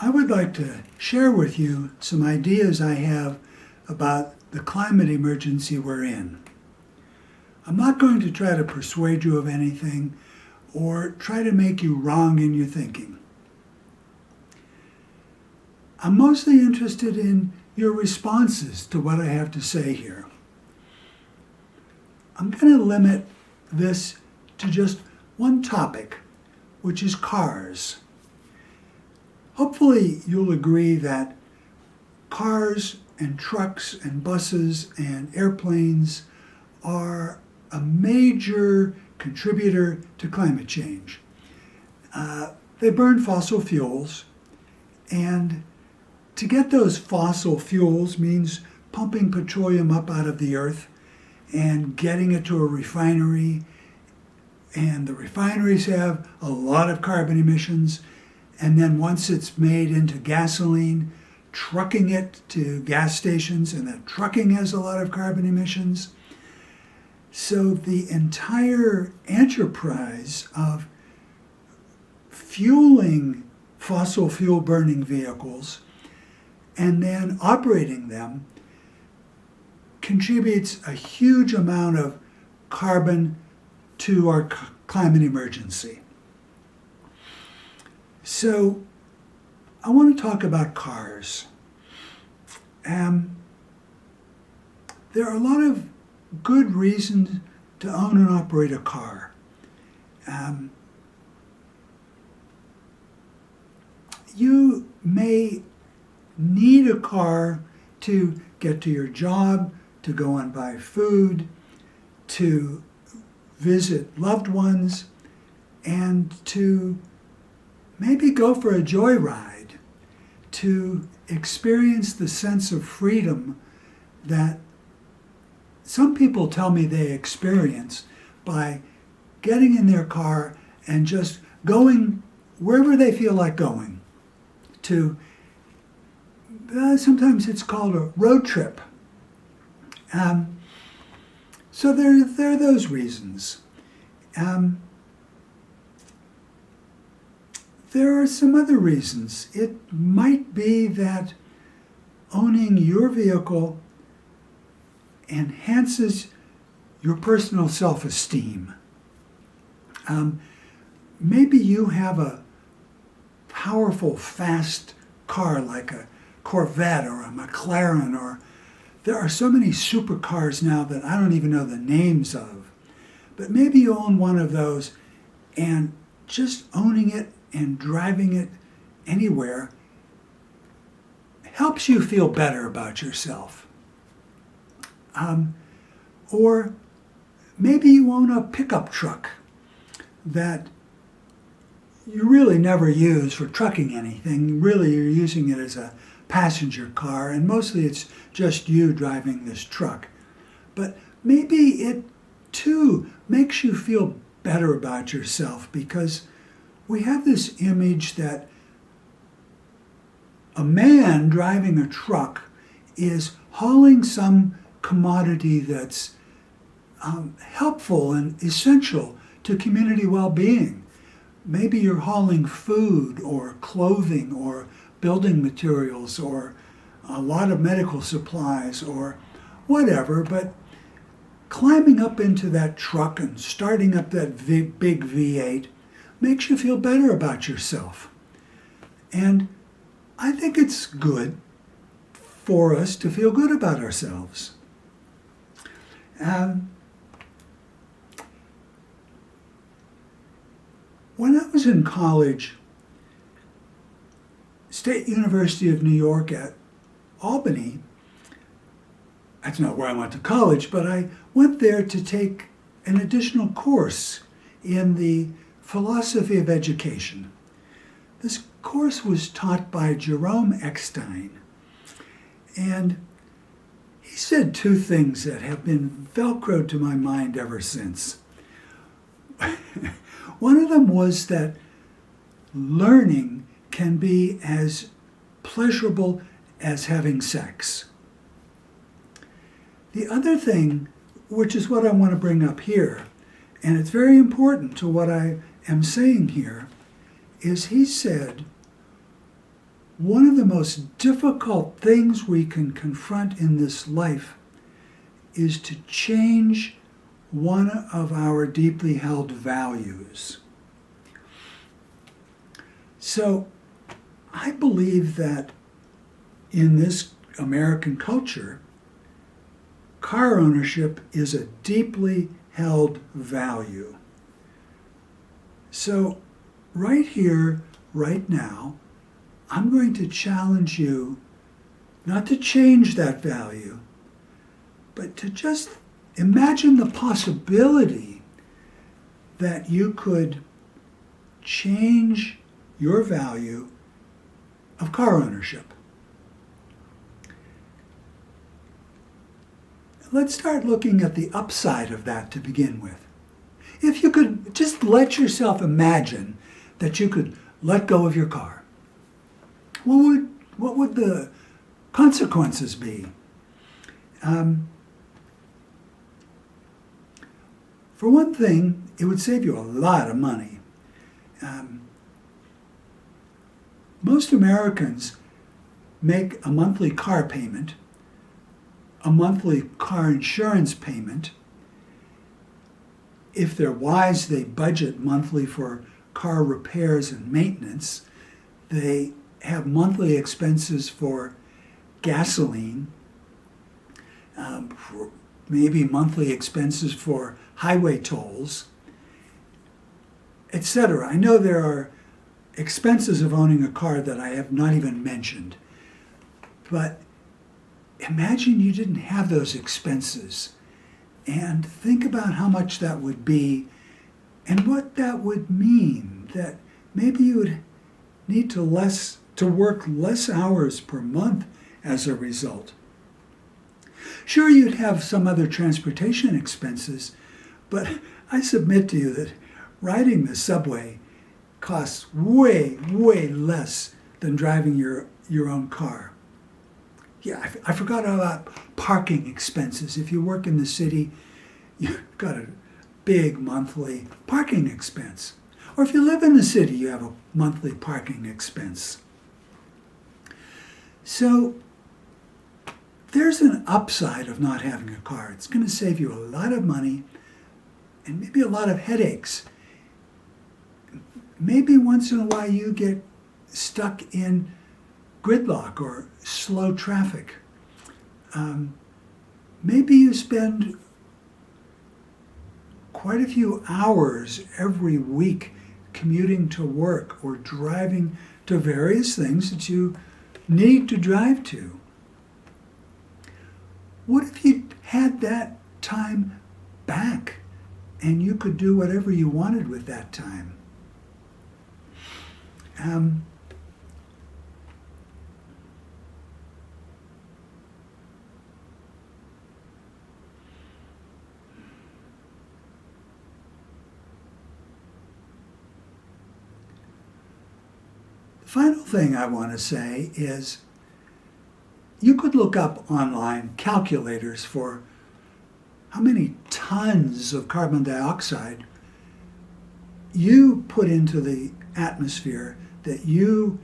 I would like to share with you some ideas I have about the climate emergency we're in. I'm not going to try to persuade you of anything or try to make you wrong in your thinking. I'm mostly interested in your responses to what I have to say here. I'm going to limit this to just one topic, which is cars. Hopefully you'll agree that cars and trucks and buses and airplanes are a major contributor to climate change. They burn fossil fuels, and to get those fossil fuels means pumping petroleum up out of the earth and getting it to a refinery. And the refineries have a lot of carbon emissions. And then once it's made into gasoline, trucking it to gas stations, and that trucking has a lot of carbon emissions. So the entire enterprise of fueling fossil fuel burning vehicles and then operating them contributes a huge amount of carbon to our climate emergency. So I want to talk about cars. There are a lot of good reasons to own and operate a car. You may need a car to get to your job, to go and buy food, to visit loved ones, and to maybe go for a joyride, to experience the sense of freedom that some people tell me they experience by getting in their car and just going wherever they feel like going. To sometimes it's called a road trip. So there are those reasons. There are some other reasons. It might be that owning your vehicle enhances your personal self-esteem. Maybe you have a powerful, fast car like a Corvette or a McLaren, or there are so many supercars now that I don't even know the names of. But maybe you own one of those, and just owning it and driving it anywhere helps you feel better about yourself. Or maybe you own a pickup truck that you really never use for trucking anything. Really, you're using it as a passenger car, and mostly it's just you driving this truck. But maybe it too makes you feel better about yourself, because we have this image that a man driving a truck is hauling some commodity that's helpful and essential to community well-being. Maybe you're hauling food or clothing or building materials or a lot of medical supplies or whatever, but climbing up into that truck and starting up that big V8 makes you feel better about yourself. And I think it's good for us to feel good about ourselves. When I was in college, State University of New York at Albany, that's not where I went to college, but I went there to take an additional course in the philosophy of education. This course was taught by Jerome Eckstein, and he said two things that have been Velcroed to my mind ever since. One of them was that learning can be as pleasurable as having sex. The other thing, which is what I want to bring up here, and it's very important to what I am saying here, is he said, one of the most difficult things we can confront in this life is to change one of our deeply held values. So I believe that in this American culture, car ownership is a deeply held value. So right here, right now, I'm going to challenge you not to change that value, but to just imagine the possibility that you could change your value of car ownership. Let's start looking at the upside of that to begin with. If you could just let yourself imagine that you could let go of your car, what would the consequences be? For one thing, it would save you a lot of money. Most Americans make a monthly car payment, a monthly car insurance payment. If they're wise, they budget monthly for car repairs and maintenance. They have monthly expenses for gasoline, maybe monthly expenses for highway tolls, etc. I know there are expenses of owning a car that I have not even mentioned, but imagine you didn't have those expenses, and think about how much that would be and what that would mean, that maybe you would need to work less hours per month as a result. Sure, you'd have some other transportation expenses, but I submit to you that riding the subway costs way, way less than driving your own car. Yeah, I forgot about parking expenses. If you work in the city, you've got a big monthly parking expense. Or if you live in the city, you have a monthly parking expense. So there's an upside of not having a car. It's going to save you a lot of money and maybe a lot of headaches. Maybe once in a while you get stuck in gridlock or slow traffic. Maybe you spend quite a few hours every week commuting to work or driving to various things that you need to drive to. What if you had that time back and you could do whatever you wanted with that time? The final thing I want to say is you could look up online calculators for how many tons of carbon dioxide you put into the atmosphere that you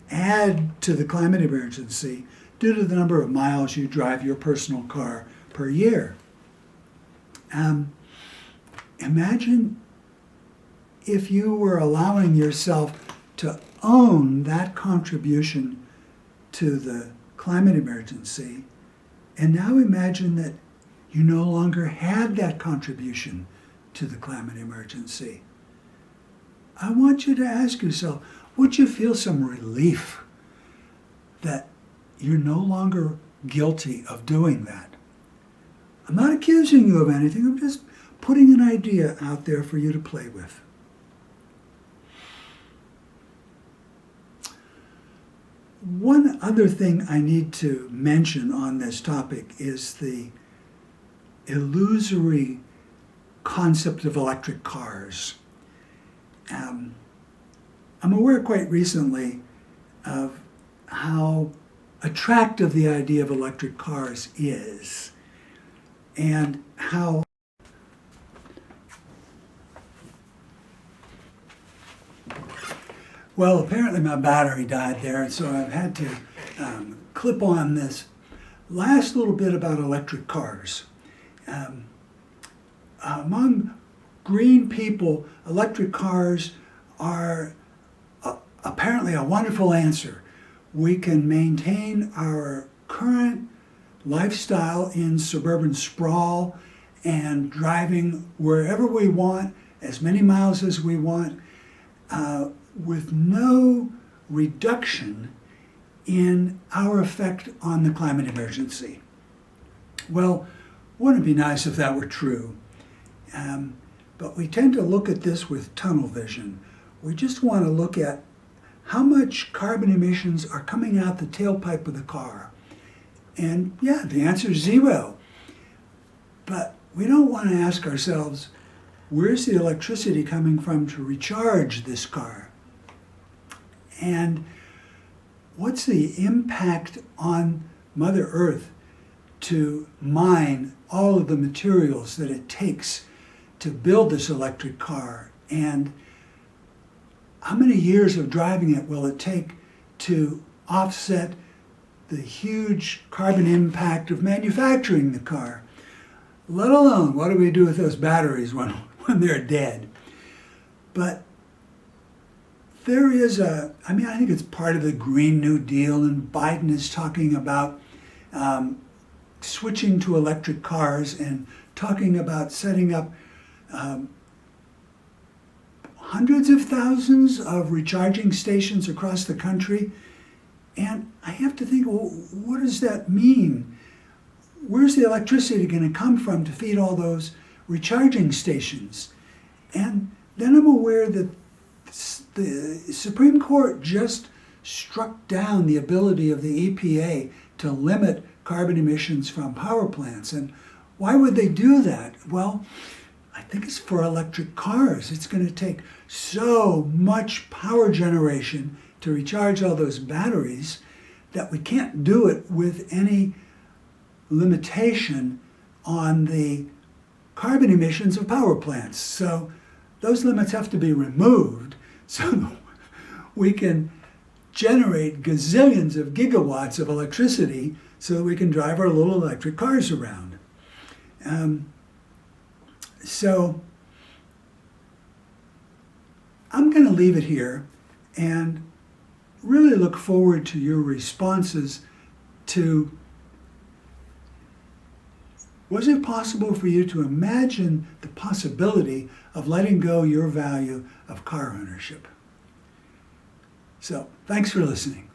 add to the climate emergency due to the number of miles you drive your personal car per year. Imagine if you were allowing yourself to own that contribution to the climate emergency, and now imagine that you no longer had that contribution to the climate emergency. I want you to ask yourself, would you feel some relief that you're no longer guilty of doing that? I'm not accusing you of anything, I'm just putting an idea out there for you to play with. One other thing I need to mention on this topic is the illusory concept of electric cars. I'm aware quite recently of how attractive the idea of electric cars is, and how Well, apparently my battery died there, and so I've had to clip on this last little bit about electric cars. Among green people, electric cars are apparently a wonderful answer. We can maintain our current lifestyle in suburban sprawl and driving wherever we want, as many miles as we want, with no reduction in our effect on the climate emergency. Well, wouldn't it be nice if that were true? But we tend to look at this with tunnel vision. We just want to look at how much carbon emissions are coming out the tailpipe of the car. And yeah, the answer is 0. But we don't want to ask ourselves, where's the electricity coming from to recharge this car? And what's the impact on Mother Earth to mine all of the materials that it takes to build this electric car? And how many years of driving it will it take to offset the huge carbon impact of manufacturing the car? Let alone, what do we do with those batteries when they're dead? But there is I think it's part of the Green New Deal, and Biden is talking about switching to electric cars and talking about setting up hundreds of thousands of recharging stations across the country. And I have to think, well, what does that mean? Where's the electricity going to come from to feed all those recharging stations? And then I'm aware that the Supreme Court just struck down the ability of the EPA to limit carbon emissions from power plants. And why would they do that? Well, I think it's for electric cars. It's going to take so much power generation to recharge all those batteries that we can't do it with any limitation on the carbon emissions of power plants. So those limits have to be removed so we can generate gazillions of gigawatts of electricity so that we can drive our little electric cars around. So I'm going to leave it here and really look forward to your responses to, was it possible for you to imagine the possibility of letting go your value of car ownership? So, thanks for listening.